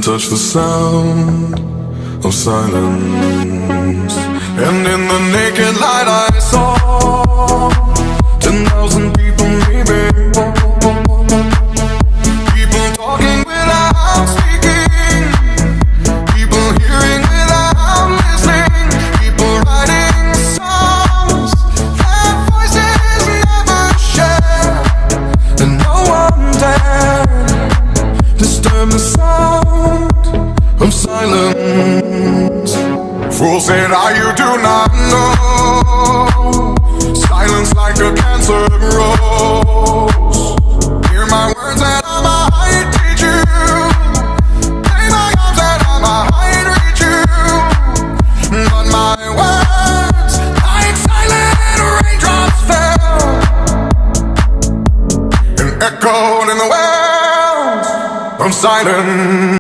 touch the sound of silence. And in the naked light I saw 10,000 people maybe, people talking without speaking, people hearing without listening, people writing songs that voices never share, and no one dared disturb the sound of silence. Fool said, you do not know. Silence like a cancer grows. Hear my words and I might teach you. Play my arms and I might reach you. But my words, like silent raindrops, fell and echoed in the wells of silence.